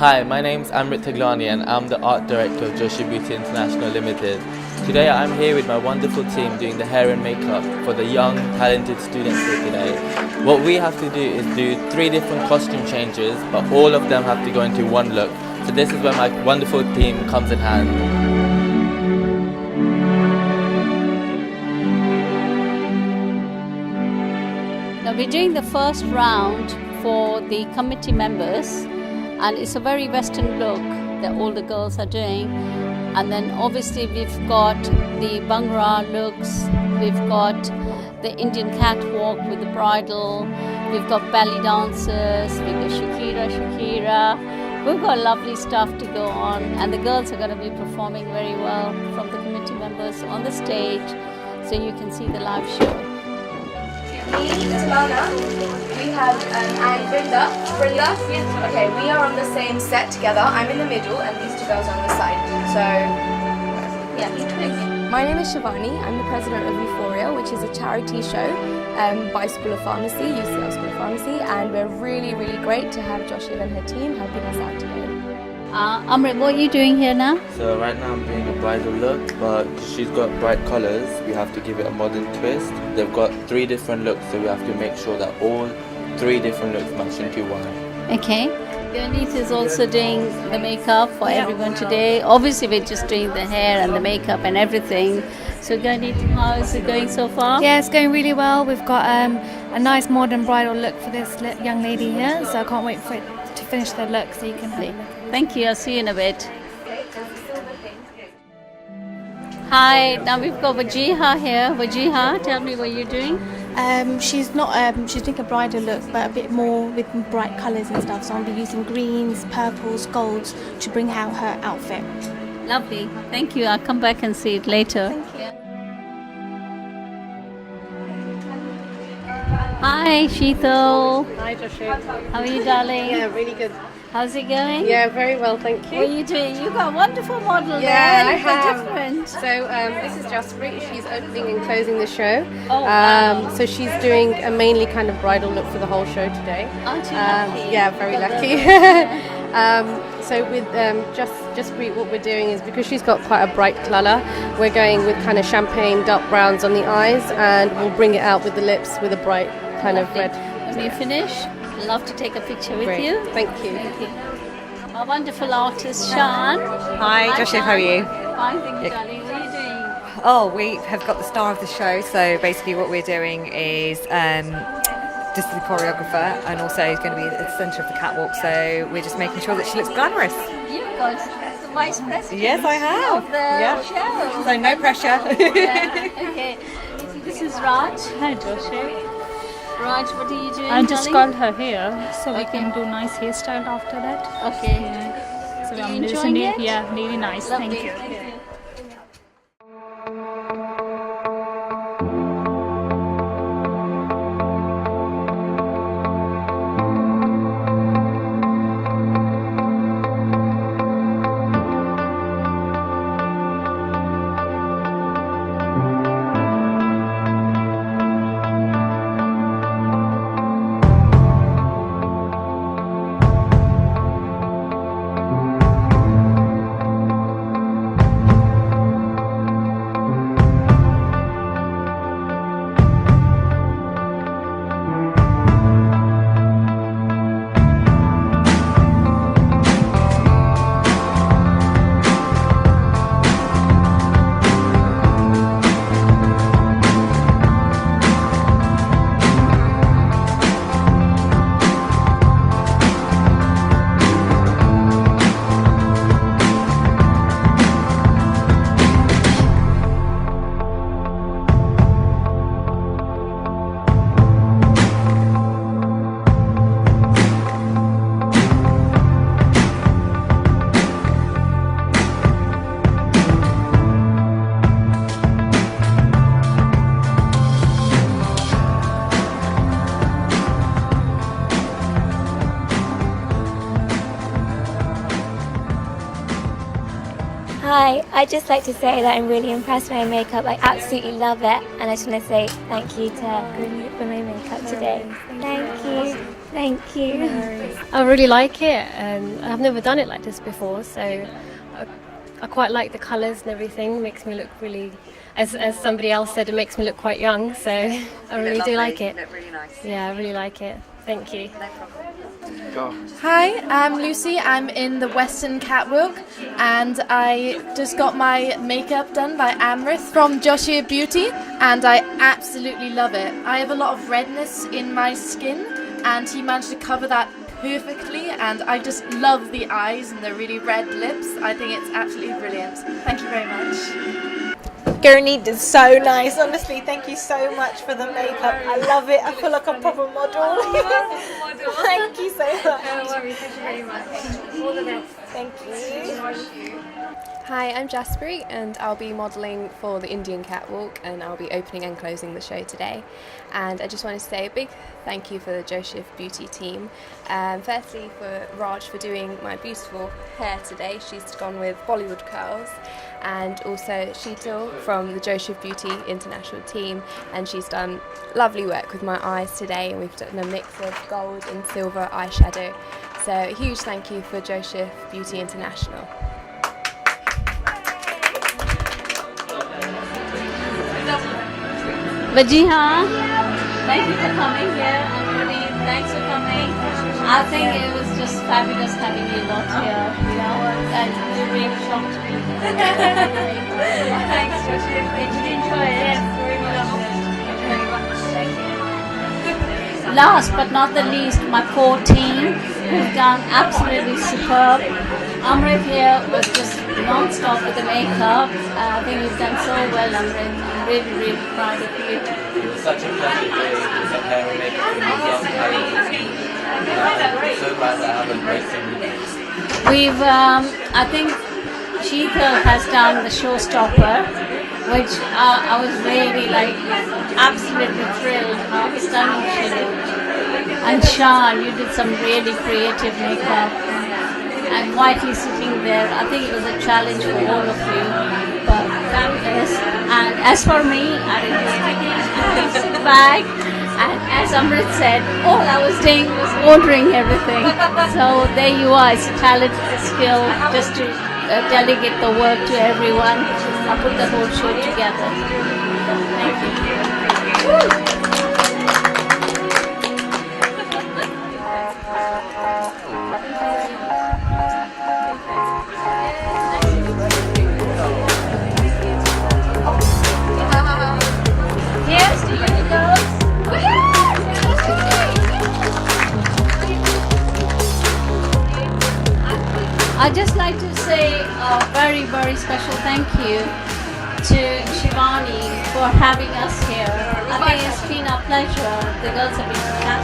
Hi, my name's Amrit Taglani and I'm the Art Director of Joshiv Beauty International Limited. Today I'm here with my wonderful team doing the hair and makeup for the young, talented students here today. What we have to do is do 3 different costume changes, but all of them have to go into one look. So this is where my wonderful team comes in hand. Now we're doing the first round for the committee members, and it's a very Western look that all the girls are doing. And then obviously we've got the Bhangra looks, we've got the Indian catwalk with the bridal, we've got belly dancers, we've got Shakira. We've got lovely stuff to go on, and the girls are going to be performing very well from the committee members on the stage, so you can see the live show. Me, Talana, we have and Brinda. Okay, we are on the same set together. I'm in the middle and these 2 girls are on the side. So, yeah. My name is Shivani. I'm the president of Euphoria, which is a charity show by School of Pharmacy, UCL School of Pharmacy, and we're really, really great to have Joshiv and her team helping us out today. Amrit, what are you doing here now? So right now I'm doing a bridal look, but she's got bright colours, we have to give it a modern twist. They've got 3 different looks, so we have to make sure that all 3 different looks match into one. Okay. Gurneet is also doing the makeup for everyone today. Obviously we're just doing the hair and the makeup and everything. So Gurneet, how is it going so far? Yeah, it's going really well. We've got a nice modern bridal look for this young lady here, so I can't wait for it to finish the look so you can have a look. Thank you, I'll see you in a bit. Hi, now we've got Wajiha here. Wajiha, tell me what you're doing. She's doing a bridal look, but a bit more with bright colours and stuff. So I'll be using greens, purples, golds to bring out her outfit. Lovely, thank you. I'll come back and see it later. Thank you. Hi, Sheetal. Hi, Joshiv. How are you, darling? Yeah, really good. How's it going? Yeah, very well, thank you. What are you doing? You've got a wonderful model Yeah, there. I You look have. different. So this is Jaspreet. She's opening and closing the show. Oh, wow. So she's doing a mainly kind of bridal look for the whole show today. Aren't you lucky? Yeah, very lucky. So with Jaspreet, what we're doing is, because she's got quite a bright colour, we're going with kind of champagne dark browns on the eyes, and we'll bring it out with the lips with a bright kind of red. When you finish, I'd love to take a picture with Great. you. Thank you. Thank you. Our wonderful artist, Shan. Hi, Joshiv, how are you? Fine, thank you, darling. What are you doing? Oh, we have got the star of the show, so basically what we're doing is just the choreographer, and also is going to be at the centre of the catwalk, so we're just making sure that she looks glamorous. You've got the vice president Yes, I have. of the show. So no pressure. Yeah, okay. This is Raj. Hi Joshi. Raj, what are you doing, I just darling? called her here so we Okay. can do nice hairstyle after that. Okay. Yeah. So You I'm enjoying listening. it? Yeah, really nice. Lovely. Thank you. I'd just like to say that I'm really impressed by my makeup. I absolutely love it, and I just want to say thank you to Grimmy for my makeup today. Thank you. Thank you. I really like it, and I've never done it like this before, so I quite like the colours and everything. It makes me look really, as somebody else said, it makes me look quite young, so I really do like it. Look really nice. Yeah, I really like it. Thank you. Hi, I'm Lucy. I'm in the Western Catwalk, and I just got my makeup done by Amrit from Joshiv Beauty, and I absolutely love it. I have a lot of redness in my skin, and he managed to cover that perfectly, and I just love the eyes and the really red lips. I think it's absolutely brilliant. Thank you very much. Gurney did so nice, honestly. Thank you so much for the makeup. I love it. I feel like a proper model. Thank you so much. No worries, thank you very much. All the best. Thank you. Hi, I'm Jaspreet, and I'll be modelling for the Indian Catwalk, and I'll be opening and closing the show today. And I just want to say a big thank you for the Joshiv Beauty Team. Firstly for Raj for doing my beautiful hair today. She's gone with Bollywood curls. And also Sheetal from the Joshiv Beauty International Team, and she's done lovely work with my eyes today, and we've done a mix of gold and silver eyeshadow. So a huge thank you for Joshiv Beauty International. But Jihan, thank you for coming here. Everybody, thanks for coming. I think it was just fabulous having you lot here, you know, and you really shocked me. Thanks, Joshiv. Did you enjoy it? Yes, we loved it. Thank you very much. Thank you. Last but not the least, my core team, who've done absolutely superb. Amrit here was just non-stop with the makeup. I think you've done so well, Amrit. I'm really, really proud of you. It's such a pleasure doing the hair and makeup for these young talents. I'm so glad that I have a great team with me. We've, I think Sheetal has done the showstopper, which I was really absolutely thrilled how stunning she looked. And Sean, you did some really creative makeup. And quietly sitting there, I think it was a challenge for all of you, but fabulous. And as for me, I didn't do anything. I sit back, and as Amrit said, all I was doing was ordering everything. So there you are, it's a talent, a skill, just to delegate the work to everyone. I put the whole show together. Thank you. I'd just like to say a very, very special thank you to Shivani for having us here. I think it's been a pleasure. The girls have been fantastic.